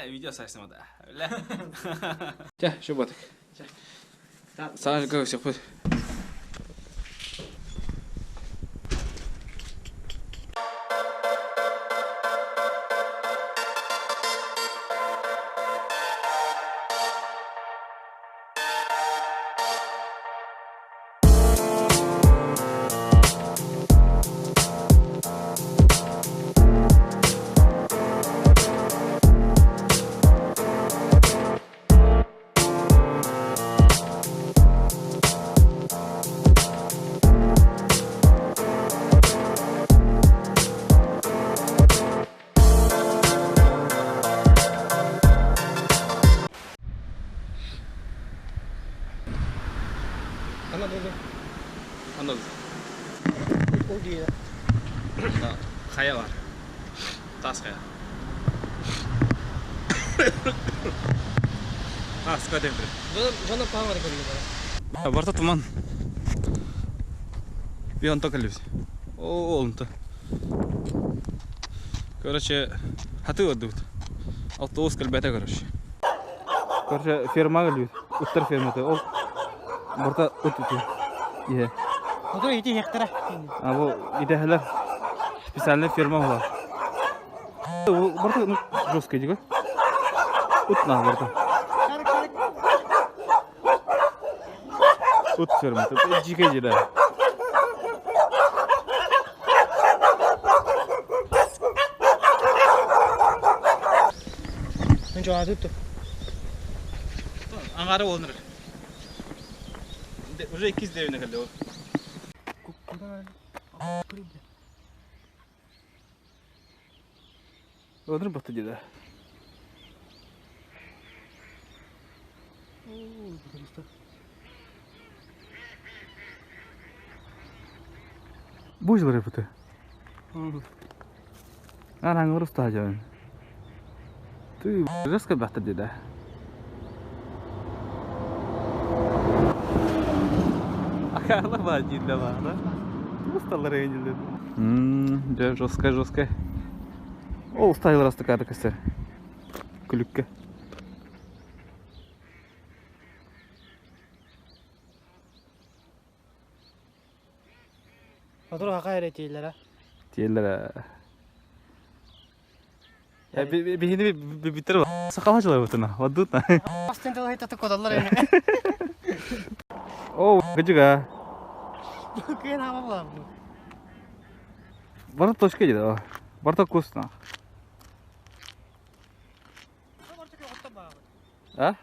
Video sayesinde da. Öyle. Gel şu batık. Sana göğüs yapı. Anladım. O değil. Kaya var. Tas kaya. Tas kaya demir. Bana pahalı koyuyor. Barta tuman. Bir anta kalıyoruz. Oldu. Короче, хаты отдают. Автобус кальбета, короче. Короче, ферма галют. Уттар ферма-то. Ол. Барта отдают. Ihe. O da iti hektara. Bu idealar spesialne firma var. Bu barta жесткий дига. Утна барта. Ut firma. Bu jike jida. Ben cevap tuttum. Angara olunur. Уже ikiz devine geldi o. Olur batı jida. Bu işler yaptı. Ana ngurus tajan. Tu жестко batı jida. Akala bacı da var da. Ustalar eğlendi. Да, жестко. О, ставил раз такая костер. Клюкка. Otur hakayır etiyler. Diyorlar. Ya bir bitir bak. Sakalacılar batına. Vadut na. Aslında o hitat kodallar yani. Oh, gıcıga. Kıyın hava var. Bana toşka jida o. Barta kusna. А?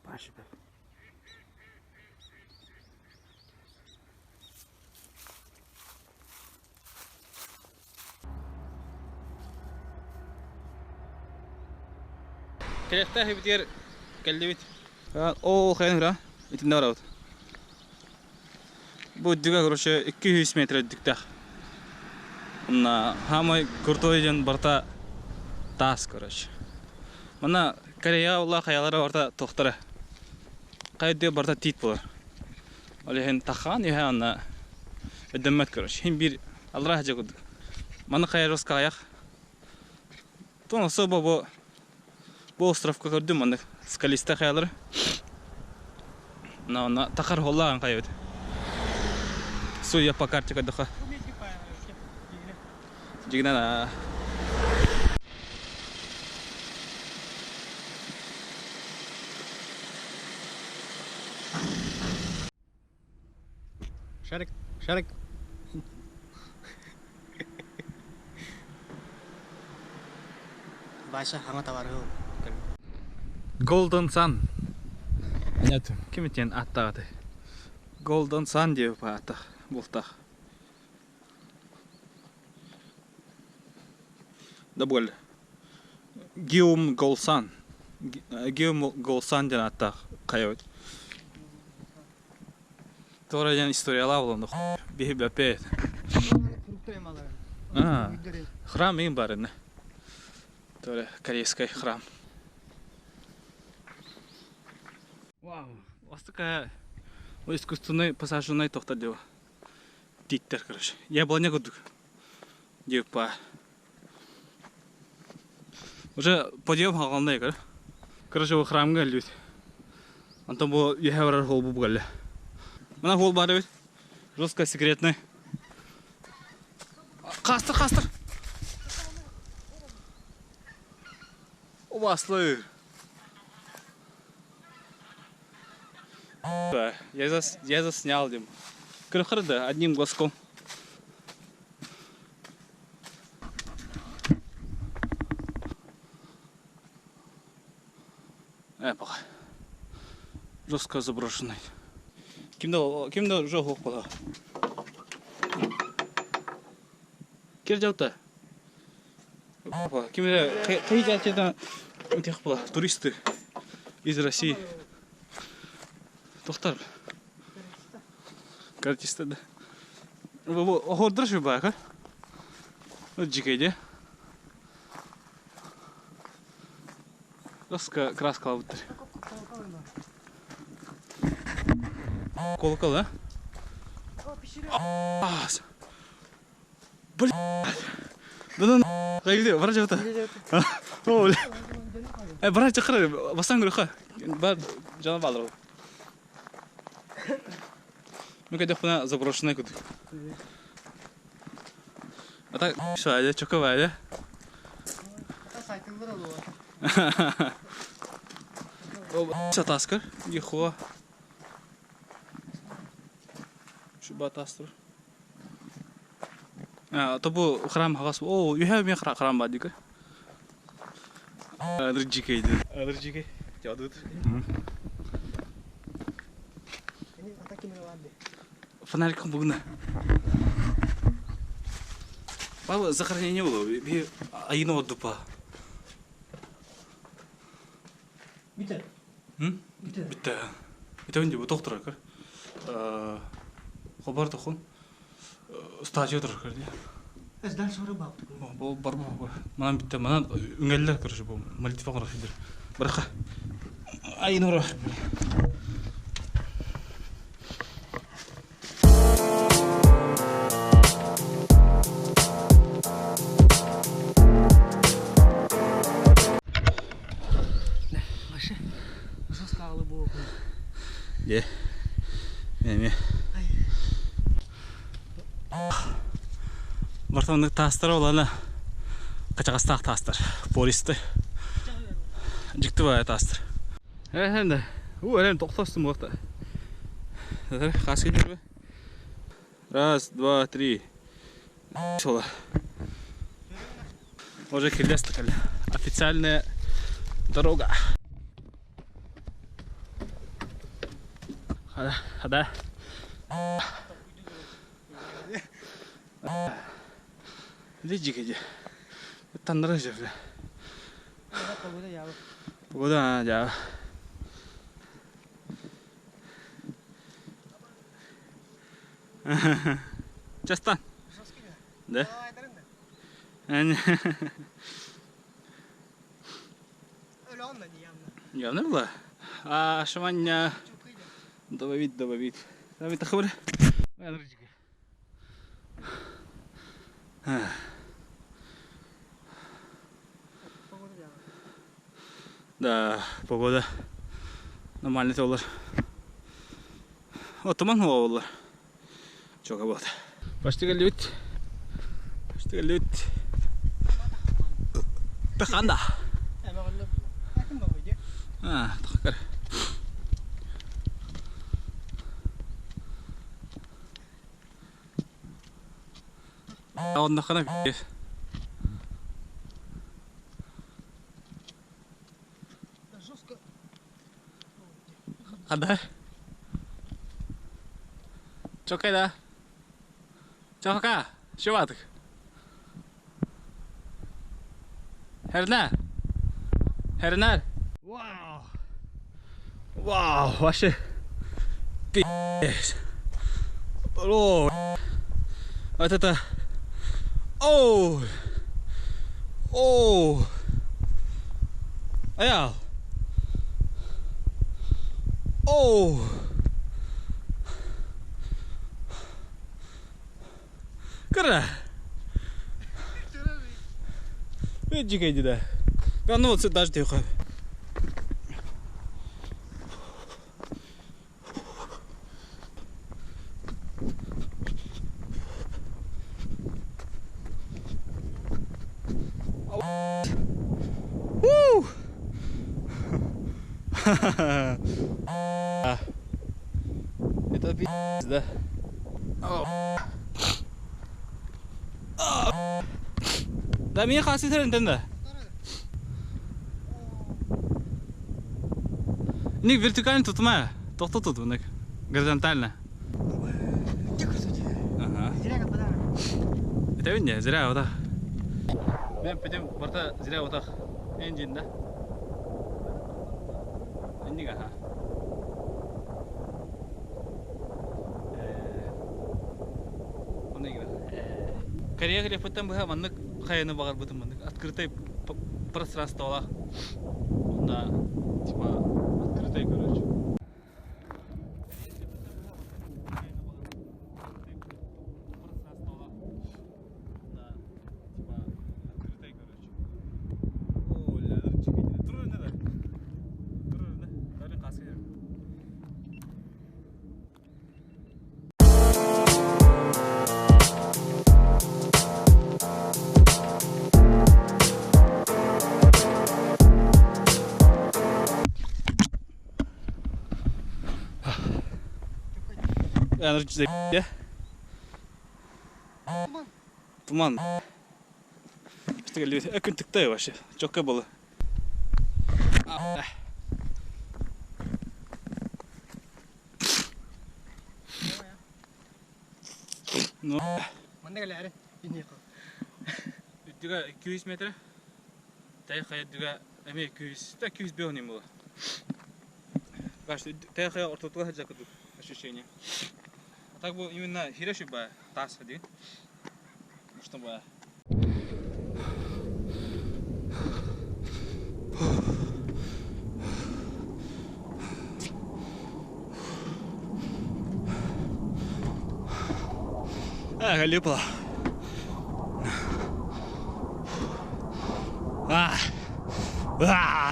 Başba. Kelekte heptir geldi. O xeyra itin var. Bu diga короче 200 metre dikte. Ona hamay kurtoyjan barta tas короче. Mana Koreya Allah hayalara orta toxtara. Qayda barta tit bolar. Олehen тахан я она эдемет короче. Хим bir Allah jagud. Mana qayros kayak. То особо bu островка gördüm onu skalista hayaları. Na takar holla kayıt. Suya pakar çıkı daha. Jigna na. Şarik. Başa hanga tavar ho. Golden Sun. Нет. Kim için attı? Golden Sun diyor paata. Bulta. Double. Guillaume Golsan. Guillaume Golsan diye attı. Kayıt. Doğrucan istoriyalar olandı. Bir bepe. Fruktayım alar. Храм им барыны. тоже корейский храм. Вау, осы такая искусственный посаженный тоқтар деп дейттер, короче. Яблоня көрдік деп па. Уже подъем қалғандай, короче, бұл храмға ілді. Антон бұл ехеварар хол бұл бұғалы. Мына хол бары бет. Жестко секретный. Қастыр. Обаслы. Я заснял дем. Крыхырды одним глазком. Пока. Жестко заброшенный. Кимдо жоқ оқпала. Кер жаута. Кимдо қай жатедан өтек бала. Туристы из России. Тоқтар. Картисті да. Оғырдыр шу бағы. Жекейде. Жестко краска алып тұр. Колокол, а? Блин. Да қайылды, бара жаута. О, бля. Бара жақыры, бастан көрі қа. Бар жана балыр ол. Ну, когда она заброшенная куда. А так, что, это чоковая, да? Что таскар? Ехо. Шуба тастер. То был храм хагас. О, я мне храм бадика. Аллергикой, да. Аллергикой. Жадут. Фонариком бүгін. Бабы захоронение было. Айыны отды па. Бітті? Бітті. Бітті өнде бұл тоқтыр ақыр. Қобар тоқын. Статия отыр ақыр. Әздан соры бақты. Бұл бар бұл. Манан бітті. Манан үңелілер көрші бұл. Молитва қырық едір. Біраққа. Айыны ұрақ. Мен. Бартамдық тастар оланы қачағастақ тастар. Полисті. Жікті бай тастар. Әнді. Әлем тоқтастым уақта. Қас келдер бі? Раз, два, три. Сола. Уже келдесті кәлі. Официальная дорога. Хада. Леджикеде. Тандыра жерде. Погода жабы. Частан. Да? Öyle olmadı yanına. Явно было? А шаманя добавить. Там это хвор. Да, погода нормальный доллар. Вот туман доллар. Чё вот. Почти галют. Пеханда. Так. Он нахана пи. Ада. Чокайда. Чока. Шиватык. Herner. Вау, вообще пи***ц. О, вот это. Оу. Ayal. Oh. Kira. Juga aja dah. Kan mau sedar deh kau. Woo. Это пиздец, да? Да меня хасит рентенда. Ник вертикально tutma. Тоқтат тут ник. Горизонтально. Ага. Зря как подара. Это не зря вот так. Мен пойдем борта зря вот так. Энджин, да? Энджин, ага. Корея где потом было маннык хайны багар бутым маннык открытый пространство ла. Да, типа открытый, короче. Enerji de ya. Туман. İşte geliyor. Akın tıkta yavaş. Çok kabalı. No. Manda gelare. Ini kok. Juga 200 metre. Tay kaya juga emi 200. Ta 200 бегнем было. Кажется, tay kaya ортотуга хажака тут ощущение. А так бы именно Хироши бы тас один. Чтобы галипла.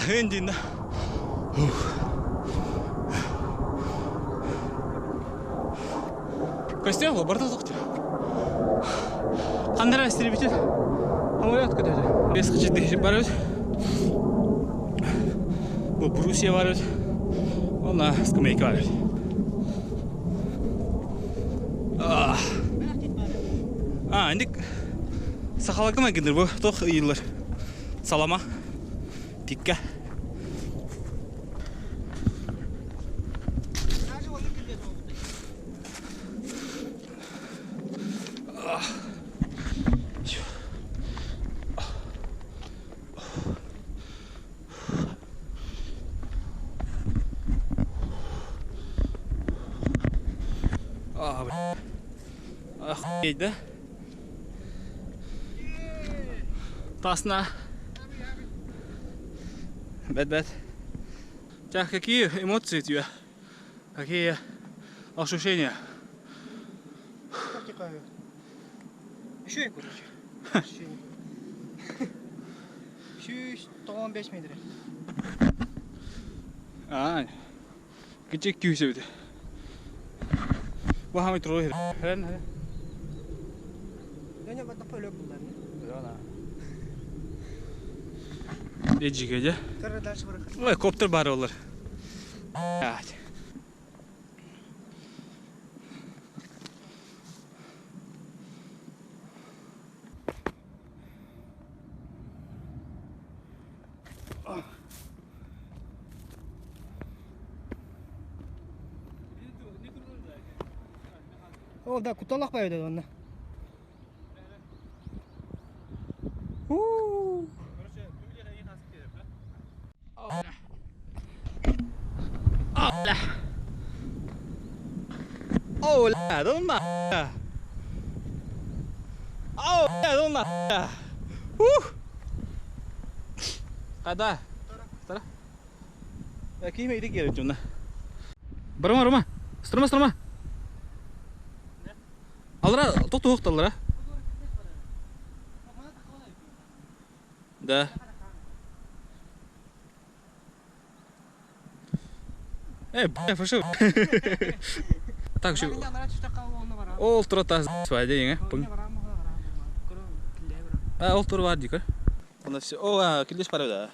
Энджин. Костя, борта тоқты. Қандыра істербетер. Самолет көтеді. Бес қычыды бар өз. Бұл брусия бар өз. Олна скамейка бар өз. Әндік сақалақы ма кендір бұл. Тоқ үйілер. Салама. Пикка. Охуеть, да? Тасна. Бэт. Так, какие эмоции у тебя? Какие ощущения? Протекаю. Еще я, короче. Еще 115 метров. Küçük küçüğüydü. Bu hamit roher. Heren. Dönüyor bak da böyle bunlar. Ecik aja. Karılar şıvırık. Ой, коптер бар олар. Evet. О, да, куталақ ба еді онда. Hola, ¿dónde? Hola, ¿dónde? Kada? Tara. Ya kime idik yerim cunna. Barma barma. Sırma sırma. Alra totu hoqta alra. Da. Фашу. Так şu. Ol trotas svayda yenge. Ol tur var dikar. Onda şey o kildes para da.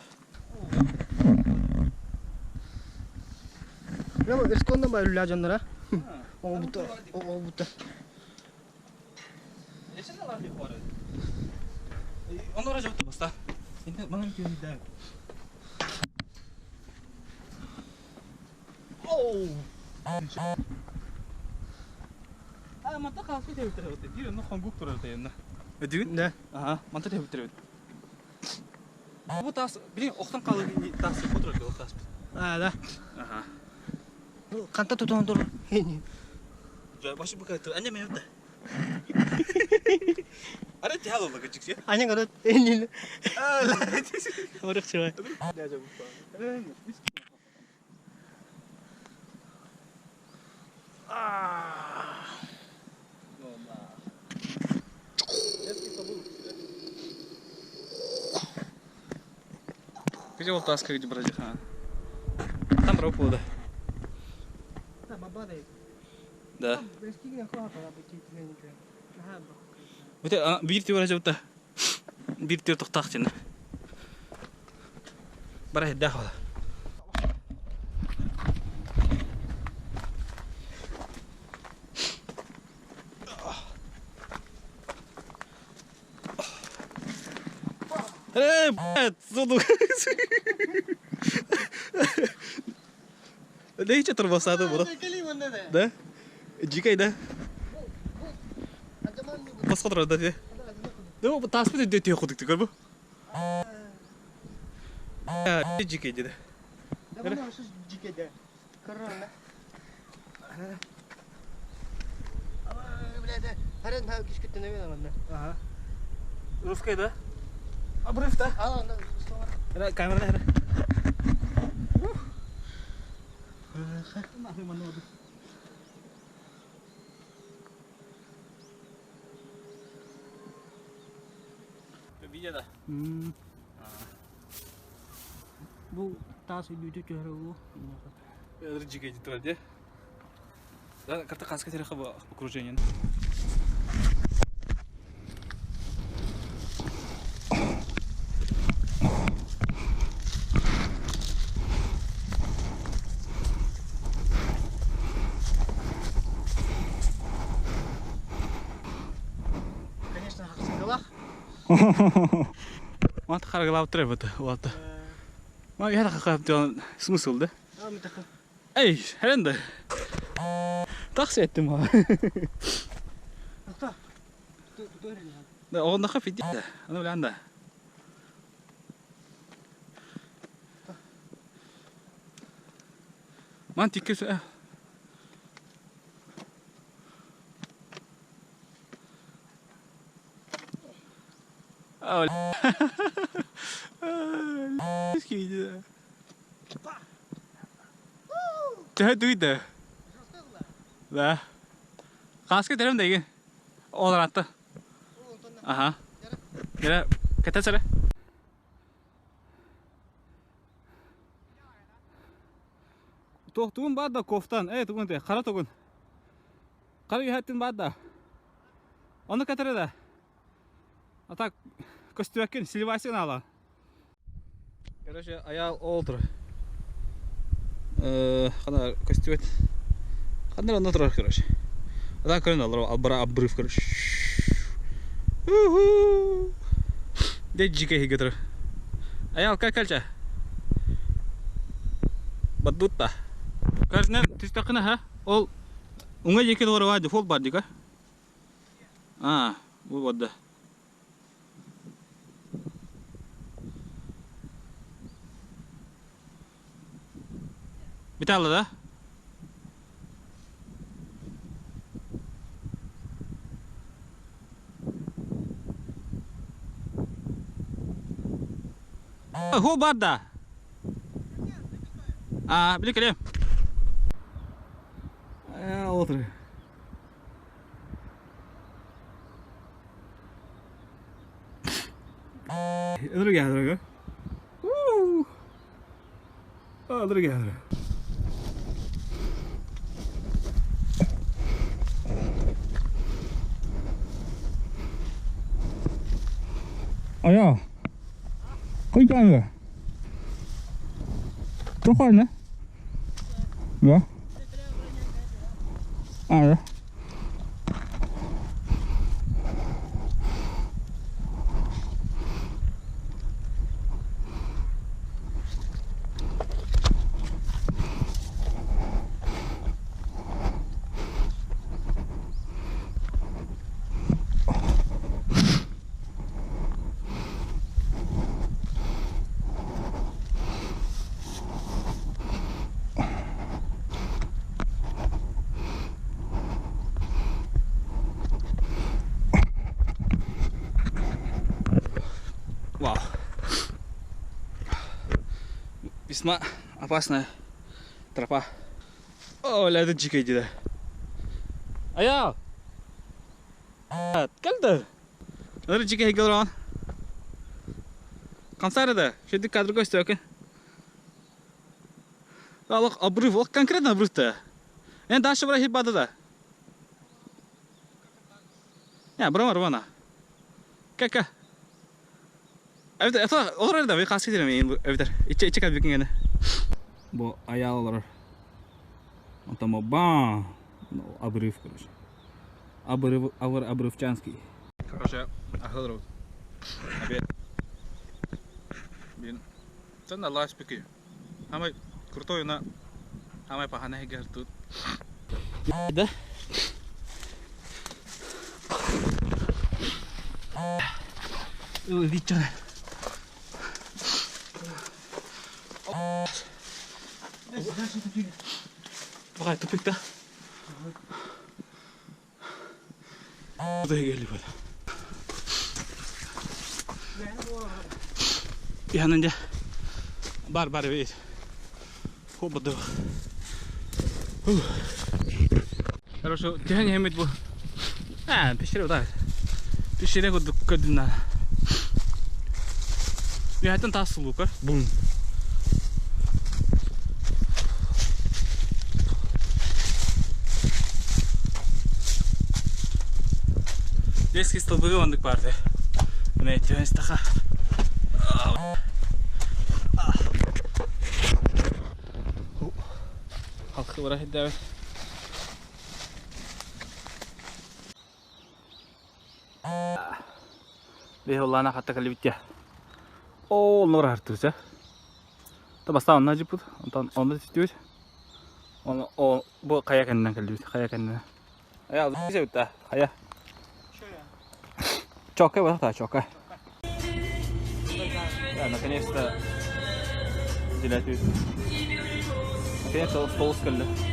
Ya bu eskondan bayır lacanlara. O buta. O buta. Yaşın da var bir para. Onlara cevap basta. Şimdi bana bir şey de. Oh. Manta kalsın diye bitirir öte. Diyor ne hanguk durur öte yanına. Ödün? Ne? Aha, manta diye bitirir öte. Bu tas, bilin oktan kalır tas kontrol ediyor tas. Ha da. Aha. Bu kanta tutuğun dur. Coy başı bu kadar. Anne mevde. Ara tihal oldu küçük şey. Anne kadar enin. Oruk çay. Ne acaba bu? Где вот таска где брать ха? Там ропу да. Ha baba da. Да. Eski ne kadar para bu çiftliğe ne? Ha bak. Öte bir tür acaba da. Bir tür toqtaq için. Bara hedda hala. Блядь, зуду. Да и что басады бро? Да? Жикай да? Басқа тұрады да. Да bu tasbih de diyor kuduk diyor bu. Ya jike dedi. Ya bu nasıl cikede? Karana. Ama bile de her an daha küçük ne bileyim ben. Aha. Rufkay da. Abrif da. Al onda. Ada kamerada ada. Videoda. Bu tası büyüdü çöre bu. Jike gitu aja. Да, как-то хаска тереха в окружении. Конечно, хаксигалах. Вот харгалав треба да. Вот. Ма я хакап смысл да? А мы так. Эй, хренда. Такси ettim ha. Ата. Кто реально? Да, он нахаф иди. Оно вляндо. Ман тикес. А, скиди. Тэ дуйда. Да. Хаска терем деген. Олратты. Ага. Яра кетесере. Тоқтуын бар да кофтан. Тугун те, қара тугун. Қара үйәттін бар да. Оны кетере да. Ата костюмәккен силвайсыгын ала. Короче, аял олдыр. Қана костюмет. Қандар онда тұрар, короче. Ата көрін алыр, албара абрыв, короче. Де жике хигетір. Аял, кәлчә? Баддутта. Көрсінен түстақына, ха? Ол оңа жеке doğru var, default бар, дейка? Bu badda. Bitalı da. Hol badda. Bilek keleyim. Otur. Ödür geldi. Ödür geldi. Aya. Kau ikan ke? Rokok ni? Ya. Ya. Вау. Весьма опасная тропа. О, ляда дикая деда. Аял! Келді? Ляда дикая гелрон. Консарыда. Шеди кадр гости өкен. Аллах обрыв, аллах конкретно обрыв-то. Дальше врахи бадада. Бромар. Как? Это олар да, касы дирем мен эвдер. Иче калып бекенгени. Бу аяллар. Антама ба. Обрыв, короче. Обрывчанский. Короче, ахылру. Обед. Блин. Цена лайс пики. Самый крутой на самый паханый гер тут. Да. Видите? Bakay tupik da. Buraya geliyor böyle. Yanınca bar bir. Hobadı. Хорошо, тянь хэмэд бу. Пишрэ удаа. Пишрэг удуккадна. Я хатан тас лукар. Бум. Детский столбы вон парты. Не тянь стаха. Халкы варахи давай. Бехоллана хатта калибитя. О, нора хартырса. Та баста онна жипут. Онда титюй. О, бу каяканнан калибит. Каяканнан. Ая, алды битта. Кая. Чокай вот так, чокай. Да, наконец-то. Наконец-то стол скалли.